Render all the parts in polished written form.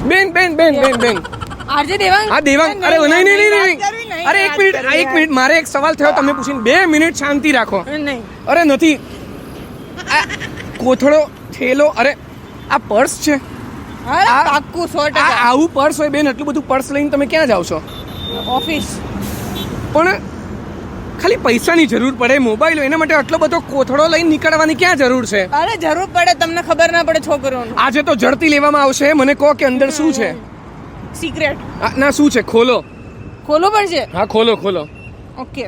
બેન આરજે દેવાંગ. હા દેવાંગ. અરે નહીં. અરે એક મિનિટ મારે એક સવાલ થયો તમને પૂછીને 2 મિનિટ શાંતિ રાખો. નહીં. અરે નથી આ કોથળો થેલો અરે આ પર્સ છે. અરે પાક્કું 100%. આવું પર્સ હોય બેન, એટલું બધું પર્સ લઈને તમે ક્યાં જાવ છો? ઓફિસ. પણ ખાલી પૈસાની જરૂર પડે, મોબાઈલ હોય એના માટે આટલો બધો કોથળો લઈને નીકળવાની ક્યાં જરૂર છે? અરે જરૂર પડે, તમને ખબર ના પડે છોકરોનું. આજે તો ઝડપી લેવામાં આવશે. મને કહો કે અંદર શું છે? સિક્રેટ. ના શું છે? ખોલો પડશે. હા ખોલો. ઓકે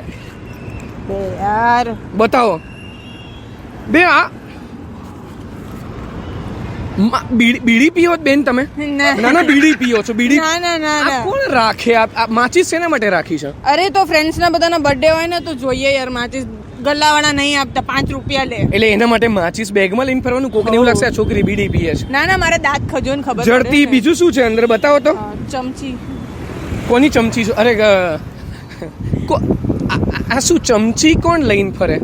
યાર બતાવો બે. આ બીડી પીઓ બેન તમે? ના બીડી પીઓ છો? બીડી ના. કોણ રાખે? આ માચીસ શેના માટે રાખી છે? અરે તો ફ્રેન્ડ્સ ના બધાના બર્થડે હોય ને તો જોઈએ યાર, માચીસ ગલ્લાવાળા નહીં આપતા, 5 રૂપિયા લે. એટલે એના માટે માચીસ બેગમાં લઈને ફરવાનું? કોકને એવું લાગશે આ છોકરી બીડી પીએ છે. ના મારે દાંત ખજો ને ખબર જડતી. બીજું શું છે અંદર બતાવો તો. ચમચી. કોની ચમચી? અરે આ શું ચમચી કોણ લઈને ફરે?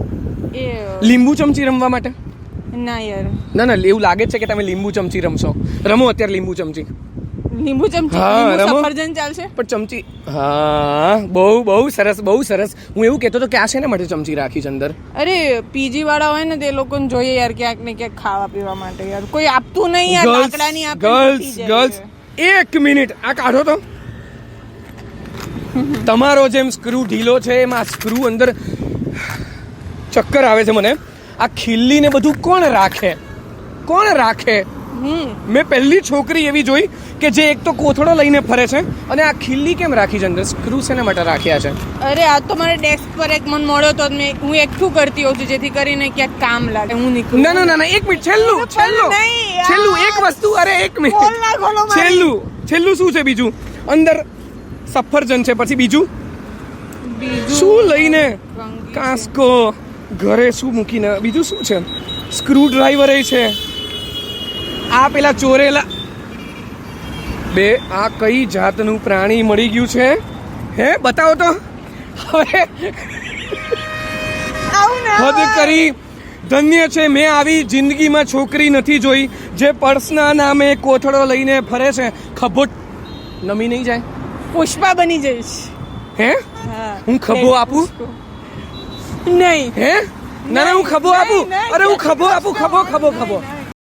એ લીંબુ ચમચી રમવા માટે? ના યાર. ના એવું લાગે છે કે તમે લીંબુ ચમચી રમશો. રમો અત્યારે લીંબુ ચમચી. લીંબુ ચમચી. હા રમો. સફરજન ચાલશે પણ ચમચી. હા બહુ સરસ. હું એવું કહેતો હતો કે આ શેના માટે ચમચી રાખી છે અંદર? અરે પીજી વાળા હોય ને તે લોકોને જોઈએ યાર ક્યાંક ને ક્યાંક ખાવા પીવા માટે યાર. કોઈ આપતું નહીં યાર. લાકડાની આપે. ગર્લ્સ 1 મિનિટ આ કાઢો તો. તમારો જેમ સ્ક્રૂ ઢીલો છે એમાં સ્ક્રૂ અંદર ચક્કર આવે છે મને. આ ખીલ્લી ને બધું કોણ રાખે? મેં પહેલી છોકરી એવી જોઈ કે જે એક તો કોથળો લઈને ફરે છે અને આ ખીલ્લી કેમ રાખી છે અંદર? સ્ક્રૂ શેના માટે રાખ્યા છે? અરે આ તો મારે ડેસ્ક પર એક મન મળ્યો તો હું એકઠું કરતી હોઉં છું જેથી કરીને ક્યાંક કામ લાગે. હું નીકળું. ના 1 મિનિટ. છેલ્લું એક વસ્તુ. અરે 1 મિનિટ. છેલ્લું શું છે બીજું? અંદર સફરજન છે. પછી બીજું શું લઈને? કાંસકો. ઘરે શું મૂકીને? બીજું શું છે? સ્ક્રૂ ડ્રાઈવર છે. આ પેલા ચોરેલા બે. આ કઈ જાતનું પ્રાણી મળી ગયું છે? હે બતાવો તો. હવે હદ કરી. ધન્ય છે મેં આવી જિંદગીમાં છોકરી નથી જોઈ જે પર્સના નામે કોથળો લઈને ફરે છે. ખભો નમી નહીં જાય? પુષ્પા બની જઈશ. હે? હું ખભો આપું? નહીં. હે? ના હું ખભો આપું. અરે હું ખભો આપું. ખભો